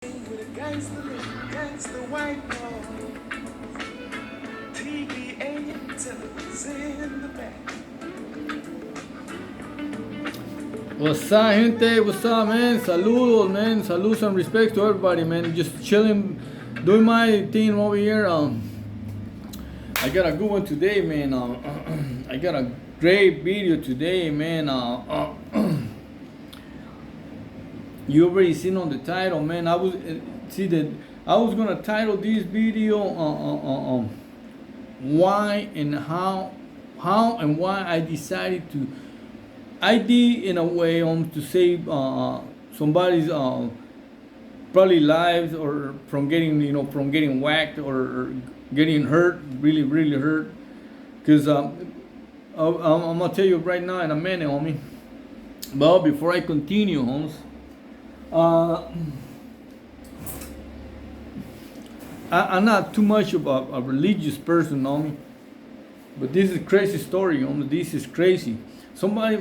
With a gangster white boy, TV antennas in the back. What's up, gente? What's up, man? Saludos, man. Saludos and respect to everybody, man. Just chilling, doing my thing over here. I got a good one today, man. I got a great video today, man. You already seen on the title, man. I was gonna title this video why and how and why I decided to. I did in a way to save somebody's probably lives or from getting whacked or getting hurt, really hurt. Cause I'm gonna tell you right now in a minute, homie. But before I continue, homes. I'm not too much of a religious person, homie, but this is a crazy story, homie. This is crazy. Somebody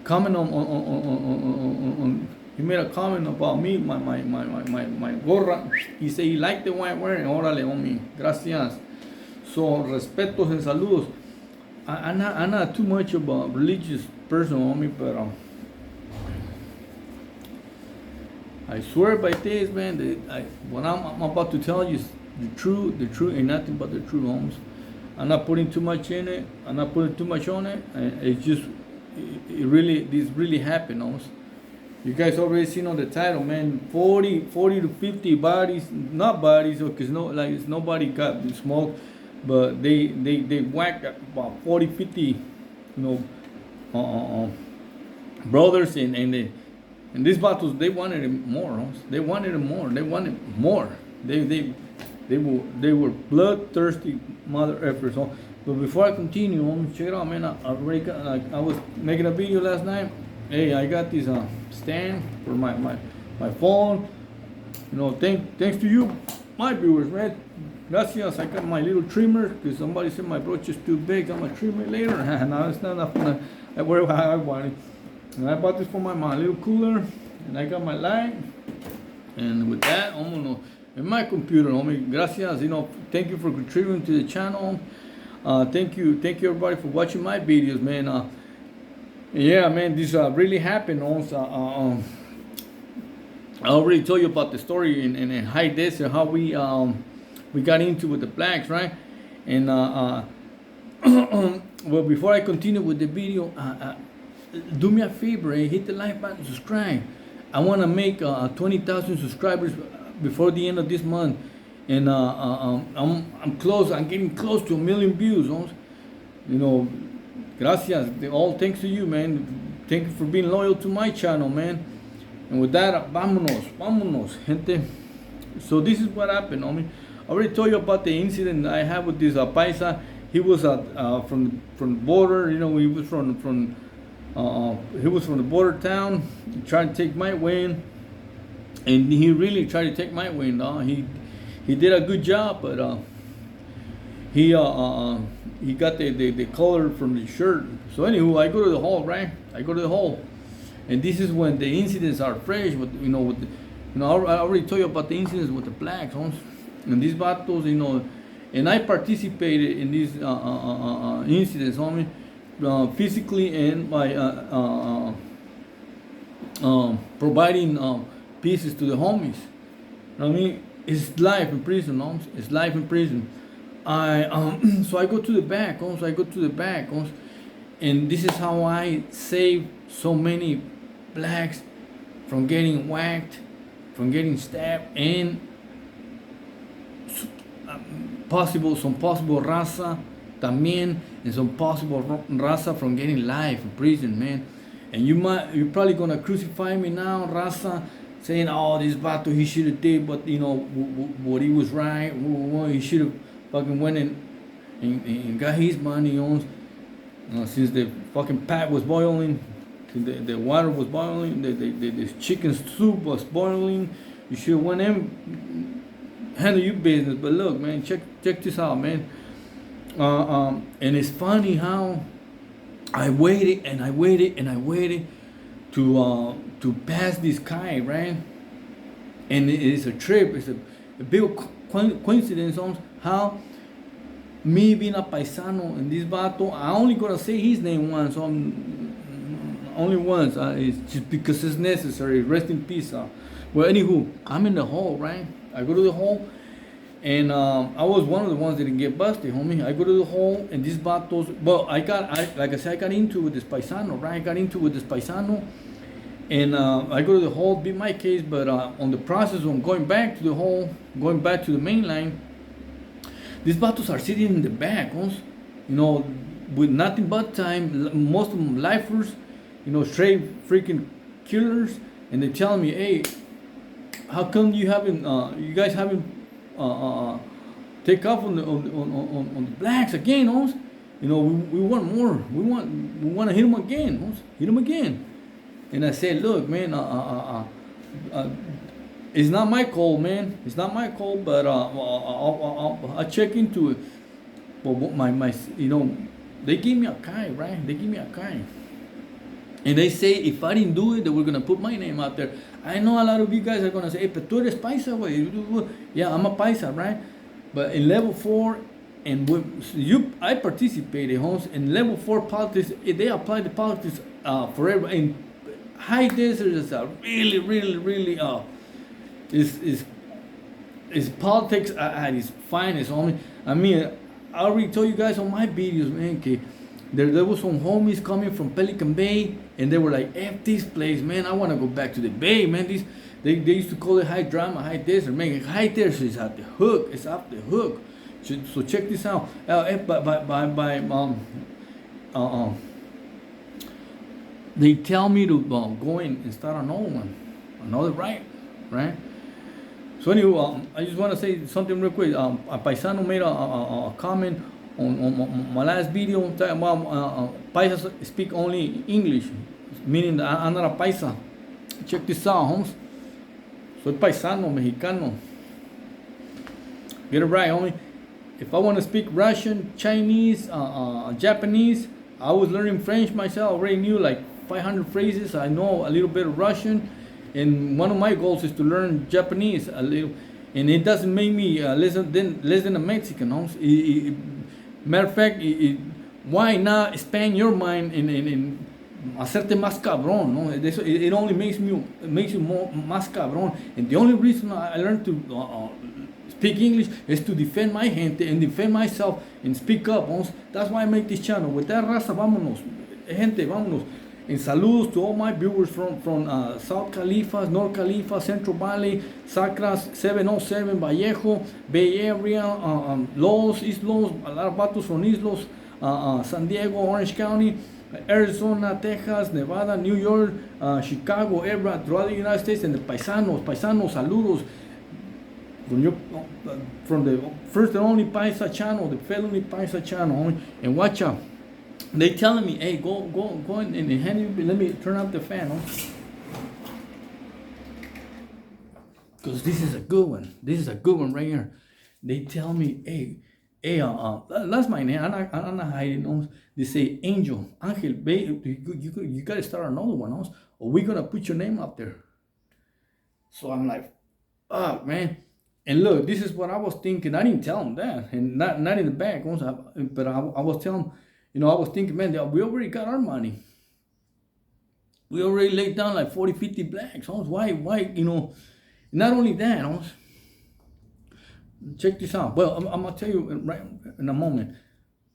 comment on he made a comment about me, my gorra. He said he liked the one I'm wearing. Órale, homie, gracias. So respetos and saludos. I'm not too much of a religious person, homie, but I swear by this, man, what I'm about to tell you is the truth, and nothing but the truth, homes. I'm not putting too much in it. I'm not putting too much on it. This really happened, homes. You guys already seen on the title, man. 40 to 50 bodies, not bodies, because nobody got smoked, but they whacked about 40, 50, brothers and these battles, they wanted it more. They wanted it more. They wanted more. They were bloodthirsty mother effers. But before I continue, check it out, man. I was making a video last night. Hey, I got this stand for my phone. Thanks to you, my viewers, man. Gracias. I got my little trimmer because somebody said my brooch is too big. I'm gonna trim it later. No, it's not enough. I wear it how I want it. And I bought this for my little cooler, and I got my light. And with that, I'm gonna in my computer, homie. Gracias. Thank you for contributing to the channel. Thank you everybody for watching my videos, man. Yeah, man, this really happened. Also, I already told you about the story in High Desert, how we got into with the blacks, right? And well, before I continue with the video, do me a favor, hit the like button, subscribe. I want to make 20,000 subscribers before the end of this month, and I'm close. I'm getting close to 1 million views. Gracias. All thanks to you, man. Thank you for being loyal to my channel, man. And with that, vámonos, gente. So this is what happened, homie. I already told you about the incident I had with this paisa. He was from the border. He was from the border town. He tried to take my win, and he really tried to take my win. He did a good job, but he got the color from the shirt. So anywho, I go to the hall, right? And this is when the incidents are fresh. I already told you about the incidents with the blacks, and these battles, and I participated in these incidents, homie. Physically and by providing pieces to the homies. I mean, it's life in prison, homes. It's life in prison. So I go to the back, homes. And this is how I save so many blacks from getting whacked, from getting stabbed, and some possible raza también, and some possible raza from getting life in prison, man. And you're probably gonna crucify me now, raza, saying, oh, this vato, he should have did, but what he was right, he should have fucking went and got his money on, since the fucking pot was boiling, the water was boiling, the chicken soup was boiling. You should have went in, handle your business. But look, man, check this out, man. And it's funny how I waited to pass this guy, right? And it is a trip. It's a big coincidence on how me being a paisano in this battle. I only gonna say his name once. So only once. It's just because it's necessary. Rest in peace. Well, anywho, I'm in the hall, right? I go to the hall, and I was one of the ones that didn't get busted, homie. I go to the hall, and these battles. Well, like I said, I got into with this paisano, right? I got into with this paisano. And I go to the hall, beat my case, but on the process of going back to the hall, going back to the main line, these battles are sitting in the back, with nothing but time. Most of them lifers, straight freaking killers, and they tell me, hey, how come you guys haven't take off on the blacks again, we want more. We want to hit them again, hit them again. And I said, look, man, it's not my call, man. It's not my call, but I'll check into it. But they gave me a kai, right? They gave me a kai. And they say if I didn't do it, they were gonna put my name out there. I know a lot of you guys are gonna say, hey, but tú eres paisa, güey. Yeah, I'm a paisa, right? But in level 4, and I participated, homes in level 4 politics. They apply the politics forever. And high desert is a really is politics at its finest, homie. I mean, I already told you guys on my videos, man. Okay, there was some homies coming from Pelican Bay, and they were like, "F this place, man. I want to go back to the Bay, man." They used to call it high drama, high desert, man. High desert is at the hook. It's up the hook. So check this out. They tell me to go in and start another right? So anyway, I just want to say something real quick. A paisano made a comment on my last video talking about paisas speak only English, meaning that I'm not a paisa. Check this out, homes. Soy paisano, mexicano. Get it right, homie. If I want to speak Russian, Chinese, Japanese, I was learning French myself. I already knew like 500 phrases. I know a little bit of Russian, and one of my goals is to learn Japanese a little. And it doesn't make me less than a Mexican. Matter of fact, why not expand your mind and hacerte más cabrón? No? It only makes you more más cabrón. And the only reason I learned to speak English is to defend my gente and defend myself and speak up. That's why I make this channel. With that raza, vámonos, gente, vámonos. And saludos to all my viewers from South Califas, North Califas, Central Valley, Sacras, 707, Vallejo, Bay Area, Los, East Los, a lot of vatos from East Los, San Diego, Orange County, Arizona, Texas, Nevada, New York, Chicago, everywhere throughout the United States, and the paisanos, saludos. From the first and only Paisa channel, the felony Paisa channel, and watch out. They telling me, hey, go and hand me, let me turn up the fan, because this is a good one. This is a good one right here. They tell me, hey, that's my name. I'm not hiding. They say, Angel, you got to start another one, or we're gonna put your name up there. So I'm like, fuck, man. And look, this is what I was thinking. I didn't tell them that, and not in the back, but I was telling, I was thinking, man, we already got our money. We already laid down like 40, 50 blacks. Why, not only that, check this out. Well, I'm going to tell you right in a moment.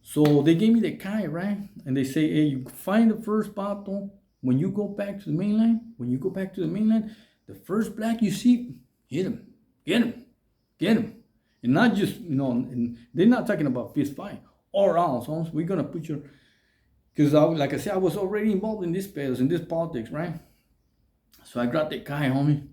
So they gave me the kai, right? And they say, hey, you find the first bottle. When you go back to the mainland, the first black you see, hit him. Get him. And not just, and they're not talking about fist fight. Or else, we're gonna put your, because like I said, I was already involved in this politics, right? So I got the guy, homie.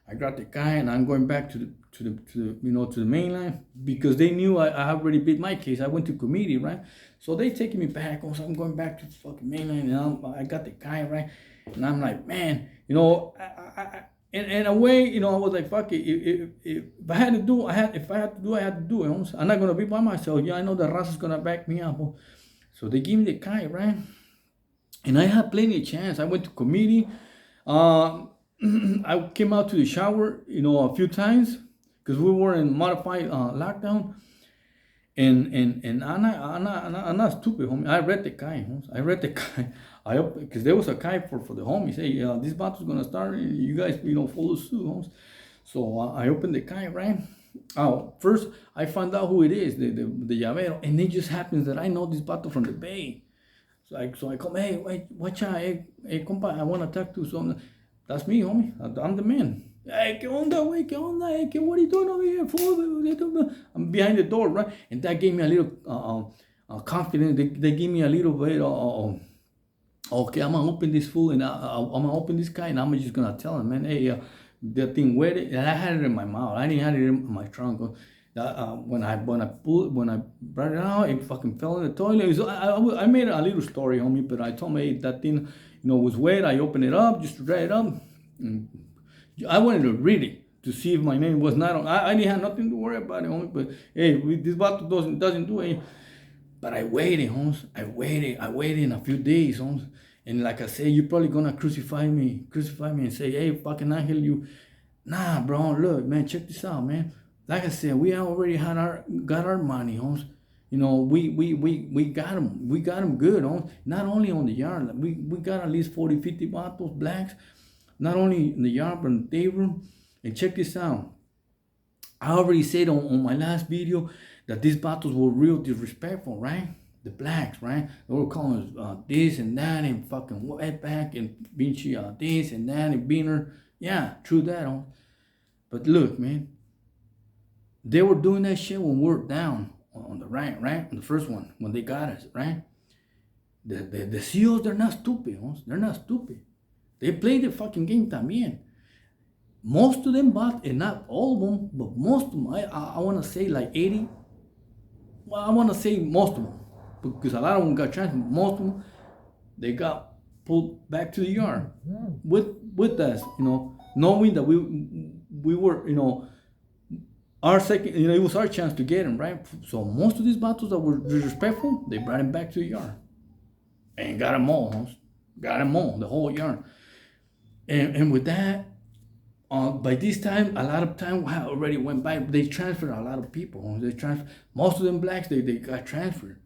And I'm going back to the mainland, because they knew I already beat my case. I went to committee, right? So they taking me back. So I'm going back to the fucking mainland, and I got the guy, right? And I'm like, man, in a way, I was like, fuck it. If I had to do, I had to do it. I'm not gonna be by myself. I know the raza's gonna back me up. So they give me the kai, right? And I had plenty of chance. I went to committee. I came out to the shower, a few times because we were in modified lockdown. And I'm not stupid, homie. I read the guy, homies. I read the guy. Because there was a guy for the homies. Hey, this battle's gonna start. You guys, follow suit, homies. So I opened the guy, right? First I found out who it is, the llavero, and it just happens that I know this battle from the Bay. So I come, hey, wait, watch out, hey, compa, I want to talk to someone. That's me, homie. I'm the man. Hey, ¿qué onda, güey? ¿Qué onda? Hey, what are you doing over here? Fool? I'm behind the door, right? And that gave me a little confidence. They gave me a little bit, okay, I'm gonna open this fool and I'm gonna open this guy and I'm just gonna tell him, man, hey, the thing wet, and I had it in my mouth. I didn't have it in my trunk. When I brought it out, it fucking fell in the toilet. I made a little story, homie, but I told me, hey, that thing, was wet. I opened it up just to dry it up. And I wanted to read it to see if my name was not on. I didn't have nothing to worry about it, homie. But hey, this bottle doesn't do it. But I waited, homes. I waited in a few days, homes. And like I said, you're probably gonna crucify me and say, hey, fucking Angel, you. Nah, bro, look, man, check this out, man. Like I said, we already got our money, homes. We got them good, homes. Not only on the yard, we got at least 40, 50 bottles, blacks. Not only in the yard, but in the day room. And check this out. I already said on my last video that these battles were real disrespectful, right? The blacks, right? They were calling us this and that and fucking wetback and Vinci this and that and Beaner. Yeah, true that. Huh? But look, man, they were doing that shit when we were down on the right? On the first one, when they got us, right? The CEOs, they're not stupid, huh? They're not stupid. They play the fucking game también. Most of them bought, and not all of them, but most of them, I want to say like 80. Well, I want to say most of them, because a lot of them got transferred. Most of them, they got pulled back to the yard with us, knowing that we were, our second, it was our chance to get them, right? So most of these battles that were disrespectful, they brought him back to the yard and got them all, the whole yard. And with that, by this time, a lot of time already went by. They transferred a lot of people. Most of them blacks, they got transferred.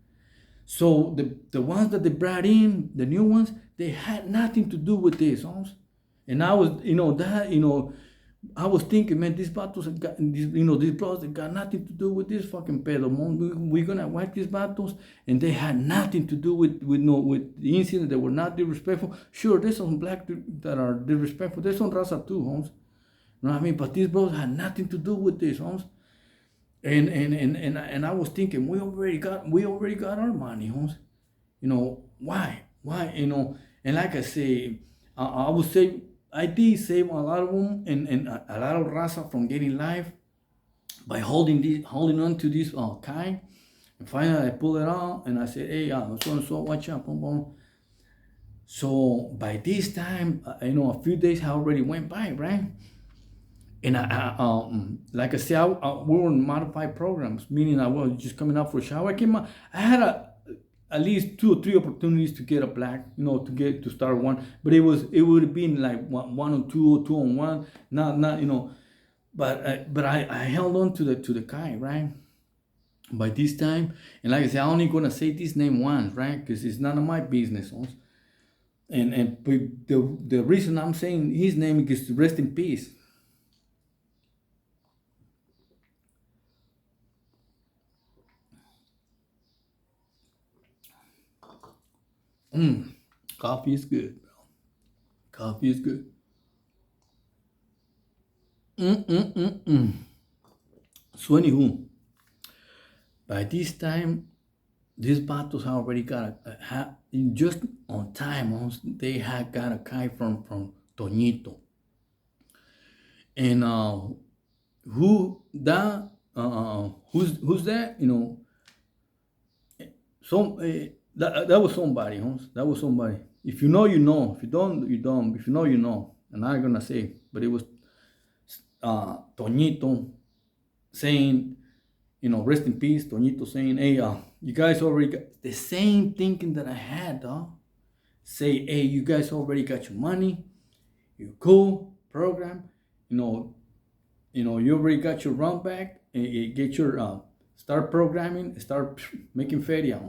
So the ones that they brought in, the new ones, they had nothing to do with this. And I was, I was thinking, man, these battles got, these brothers, they got nothing to do with this fucking pedo. We're gonna wipe these battles, and they had nothing to do with the incident. They were not disrespectful. Sure, there's some black that are disrespectful. There's some raza too, homes. You know what I mean? But these brothers had nothing to do with this, homes. And I was thinking, we already got our money, homes. Why? And like I say, I would say I did save a lot of them and a lot of raza from getting live by holding on to this kind. And finally I pulled it out and I said, hey, so watch out, boom, boom. So by this time, a few days had already went by, right? And like I said, we were in modified programs, meaning I was just coming out for a shower. I had at least 2 or 3 opportunities to get a black, to start one, but it would have been like 1 or 2 or 2 on 1, not. But I held on to the guy, right? By this time, and like I said, I'm only gonna say this name once, right? Because it's none of my business. And the reason I'm saying his name is to rest in peace. Coffee is good, bro. Coffee is good. So anywho, by this time, these battles already got just on time. They had got a guy from Toñito, and who's that? That was somebody, That was somebody. If you know, you know. If you don't, you don't. If you know, you know. And I'm not gonna say, but it was Toñito saying, rest in peace. Toñito saying, hey, you guys already got the same thinking that I had, dog. Say, hey, you guys already got your money. You're cool. program, you already got your run back, and you get your start programming, start making feria.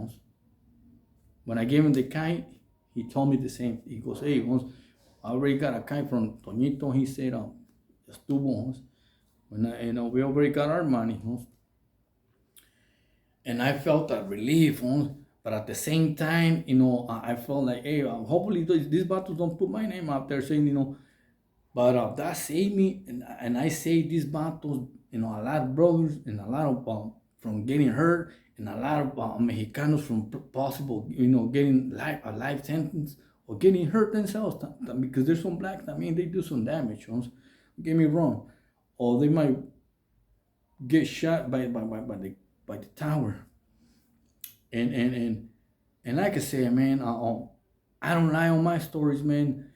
When I gave him the kite, he told me the same. He goes, hey, I already got a kite from Toñito. He said, estuvo. We already got our money. And I felt a relief. But at the same time, I felt like, hey, hopefully these battles don't put my name out there saying, but that saved me. And I saved these battles, a lot of brothers and a lot of from getting hurt, and a lot of Mexicanos from possible, getting a life sentence or getting hurt themselves, because there's some blacks, they do some damage. Don't get me wrong, or they might get shot by the tower. And like I said, man, I don't lie on my stories, man.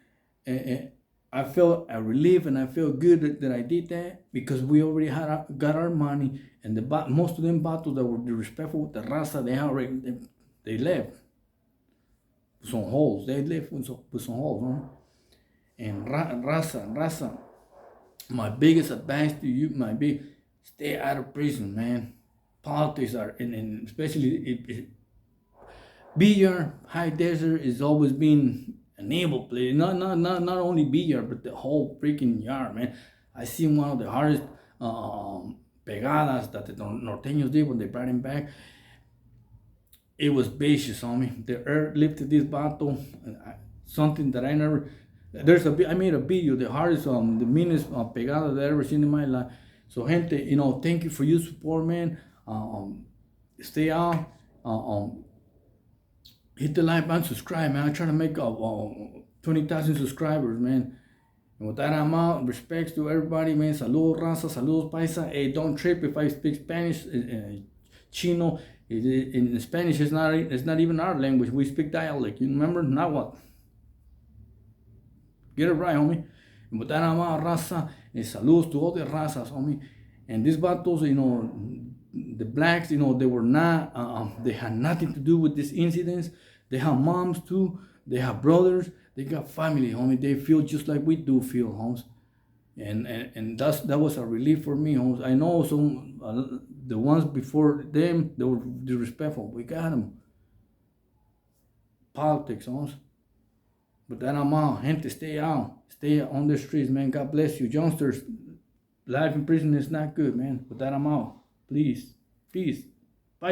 And I felt a relief, and I feel good that I did that, because we already got our money, and most of them battles that were disrespectful with the raza, they left with some holes. They left with some holes, huh? And raza, my biggest advice to you might be, stay out of prison, man. Politics are, and especially BR High Desert is always been an evil place. Not only BR, but the whole freaking yard, man. I seen one of the hardest pegadas that the norteños did when they brought him back. It was vicious on me. The earth lifted this battle, something that I never. I made a video, the hardest, the meanest pegada that I ever seen in my life. So, gente, thank you for your support, man. Stay out. Hit the like button, subscribe, man. I'm trying to make 20,000 subscribers, man. And with that, I'm out. Respects to everybody, man. Saludos, raza. Saludos, paisa. Hey, don't trip if I speak Spanish, Chino. In Spanish, it's not even our language. We speak dialect. You remember? Now what? Get it right, homie. And with that, I'm out, raza. And saludos to all the razas, homie. And these battles, the blacks, they were not, they had nothing to do with these incidents. They have moms too. They have brothers. They got family, homie. They feel just like we do feel, homes. And that was a relief for me, homes. I know some, the ones before them, they were disrespectful. We got them. Politics, homes. But then I'm out. Gente, stay out. Stay on the streets, man. God bless you. Youngsters, life in prison is not good, man. But that I'm out. Please. Peace.